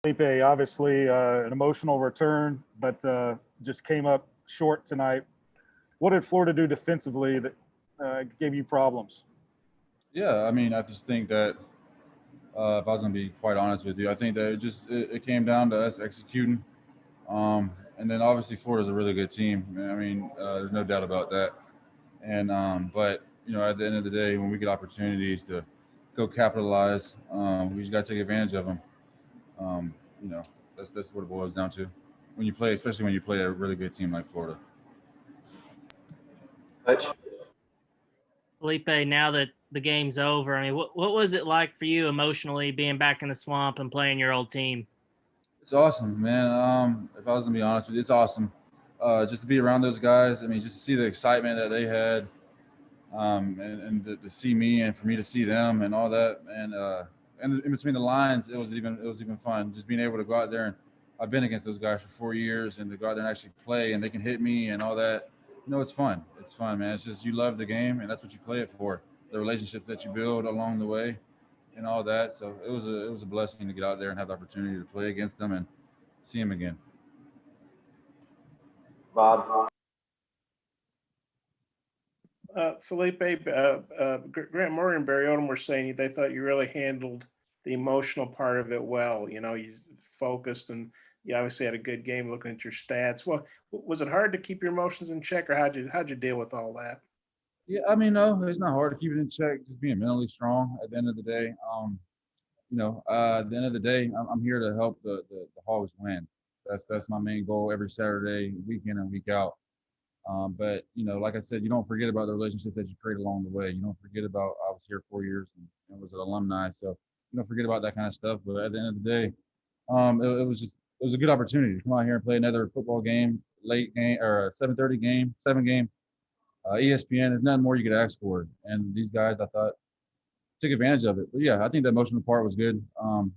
Feleipe, obviously an emotional return, but just came up short tonight. What did Florida do defensively that gave you problems? Yeah, I mean, I just think that if I was gonna be quite honest with you, I think that it came down to us executing. And then obviously Florida's a really good team. I mean, there's no doubt about that. And but at the end of the day, when we get opportunities to go capitalize, we just got to take advantage of them. Um, you know, that's what it boils down to when you play, especially when you play a really good team like Florida. Coach. Felipe, now that the game's over, I mean, what was it like for you emotionally being back in the swamp and playing your old team? It's awesome, man. If I was gonna be honest with you, it's awesome. Just to be around those guys. I mean, just to see the excitement that they had, and to see me and for me to see them and all that, and in between the lines, it was even fun. Just being able to go out there and I've been against those guys for 4 years, and to go out there and actually play, and they can hit me and all that. It's fun. It's fun, man. It's just you love the game, and that's what you play it for. The relationships that you build along the way, and all that. So it was a blessing to get out there and have the opportunity to play against them and see them again. Bob. Felipe, Grant Murray and Barry Odom were saying they thought you really handled the emotional part of it well. You focused and you obviously had a good game looking at your stats. Well, was it hard to keep your emotions in check, or how'd you deal with all that? Yeah, I mean, no, it's not hard to keep it in check. Just being mentally strong at the end of the day. At the end of the day, I'm here to help the Hogs win. That's my main goal every Saturday, week in and week out. But like I said, you don't forget about the relationship that you create along the way. You don't forget about I was here 4 years and was an alumni, so you don't forget about that kind of stuff. But at the end of the day, it was a good opportunity to come out here and play another football game, late game or a 7:30 game, 7 game. ESPN, there's nothing more you could ask for. And these guys, I thought, took advantage of it. But yeah, I think the emotional part was good. Thought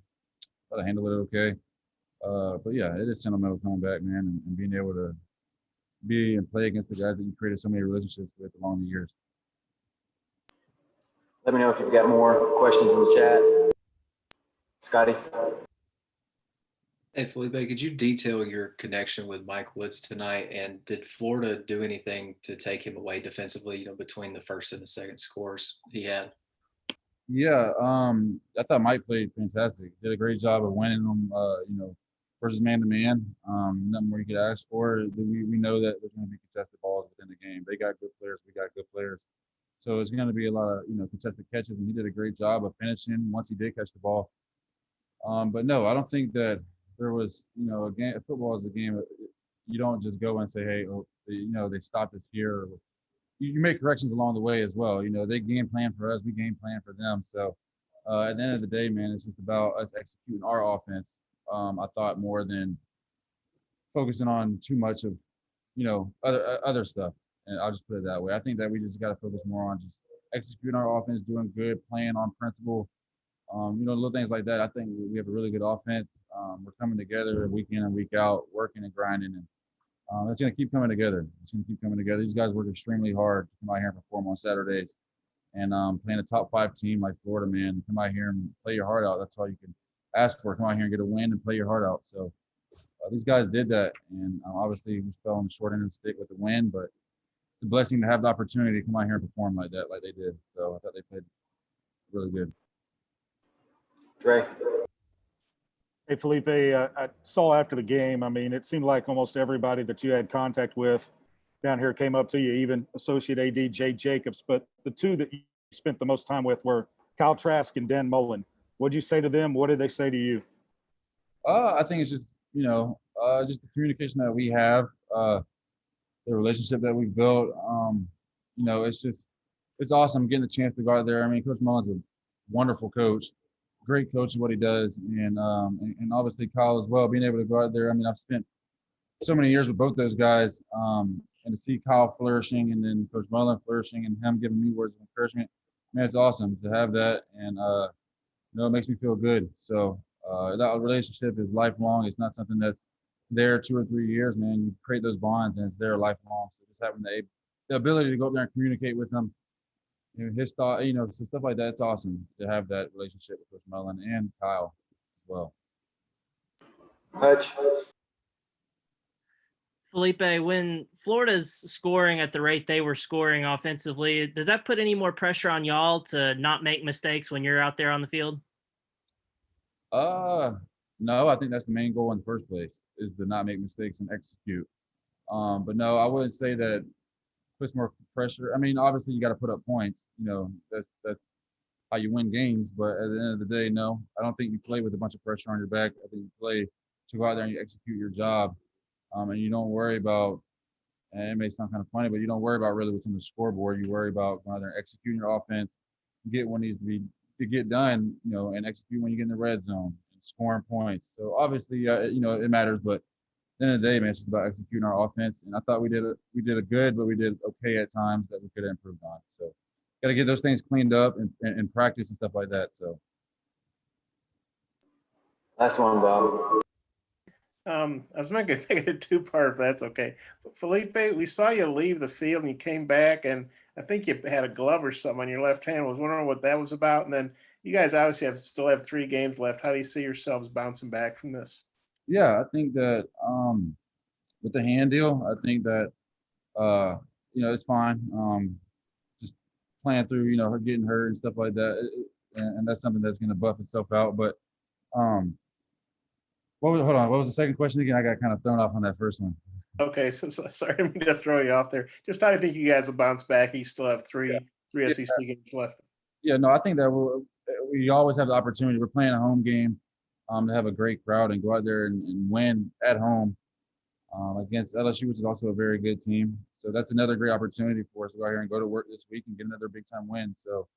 I handled it okay. But yeah, it is sentimental coming back, man, and being able to be and play against the guys that you created so many relationships with along the years. Let me know if you've got more questions in the chat. Scotty. Hey, Felipe, could you detail your connection with Mike Woods tonight? And did Florida do anything to take him away defensively, between the first and the second scores he had? Yeah, I thought Mike played fantastic. Did a great job of winning them, versus man to man. Nothing more you could ask for. We know that there's going to be contested balls within the game. They got good players. We got good players. So it's going to be a lot of contested catches, and he did a great job of finishing once he did catch the ball. But no, I don't think that there was a game. Football is a game. You don't just go and say, hey, they stopped us here. You make corrections along the way as well. They game plan for us, we game plan for them. So at the end of the day, man, it's just about us executing our offense. I thought more than focusing on too much of other stuff. And I'll just put it that way. I think that we just got to focus more on just executing our offense, doing good, playing on principle. Little things like that. I think we have a really good offense. We're coming together week in and week out, working and grinding, and it's going to keep coming together. It's going to keep coming together. These guys work extremely hard to come out here and perform on Saturdays. And playing a top 5 team like Florida, man, come out here and play your heart out. That's all you can ask for. Come out here and get a win and play your heart out. So these guys did that. And obviously we fell on the short end of the stick with the win, but it's a blessing to have the opportunity to come out here and perform like that, like they did. So I thought they played really good. Dre. Hey, Felipe, I saw after the game, I mean, it seemed like almost everybody that you had contact with down here came up to you, even Associate AD Jay Jacobs. But the two that you spent the most time with were Kyle Trask and Dan Mullen. What'd you say to them? What did they say to you? I think it's just, just the communication that we have, the relationship that we've built. It's awesome getting the chance to go out there. I mean, Coach Mullen's a wonderful coach. Great coach at what he does, and obviously Kyle as well. Being able to go out there, I mean, I've spent so many years with both those guys, and to see Kyle flourishing, and then Coach Mullen flourishing, and him giving me words of encouragement, man, it's awesome to have that, and it makes me feel good. So that relationship is lifelong. It's not something that's there 2 or 3 years, man. You create those bonds, and it's there lifelong. So just having the ability to go up there and communicate with them. His thought, so stuff like that. It's awesome to have that relationship with Coach Mullen and Kyle as well. Hutch. Felipe, when Florida's scoring at the rate they were scoring offensively, does that put any more pressure on y'all to not make mistakes when you're out there on the field? No, I think that's the main goal in the first place, is to not make mistakes and execute. But no, I wouldn't say that puts more pressure. I mean, obviously you got to put up points. You know, that's how you win games. But at the end of the day, no, I don't think you play with a bunch of pressure on your back. I think you play to go out there and you execute your job, and you don't worry about. And it may sound kind of funny, but you don't worry about really what's on the scoreboard. You worry about going out there and executing your offense, get what needs to get done, you know, and execute when you get in the red zone and scoring points. So obviously, you know, it matters, but at the end of the day, man, it's just about executing our offense. And I thought we did a good, but we did okay at times that we could have improved on. So got to get those things cleaned up and practice and stuff like that. So Last one, Bob. I was making a two-part, if that's okay. Felipe, we saw you leave the field and you came back, and I think you had a glove or something on your left hand. I was wondering what that was about. And then you guys obviously still have 3 games left. How do you see yourselves bouncing back from this? yeah, I think that with the hand deal, I think that you know, it's fine. Just playing through, you know, her getting hurt and stuff like that, and that's something that's going to buff itself out. But um, hold on, what was the second question again? I got kind of thrown off on that first one. Okay, so sorry, I didn't mean to throw you off there. Just how do you think you guys will bounce back? You still have three Yeah. SEC games left. Yeah, no, I think that we always have the opportunity. We're playing a home game, to have a great crowd and go out there and win at home against LSU, which is also a very good team. So that's another great opportunity for us to go out here and go to work this week and get another big time win. So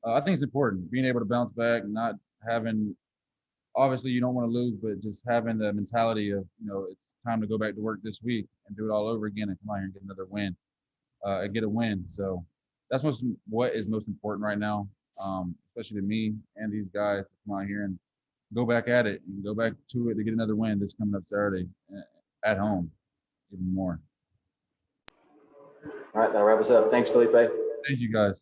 I think it's important being able to bounce back, not having. Obviously, you don't want to lose, but just having the mentality of, you know, it's time to go back to work this week and do it all over again and come out here and get another win, and get a win. So that's what is most important right now, especially to me and these guys to come out here and go back at it and go back to it to get another win this coming up Saturday at home, even more. All right, that'll wrap us up. Thanks, Felipe. Thank you, guys.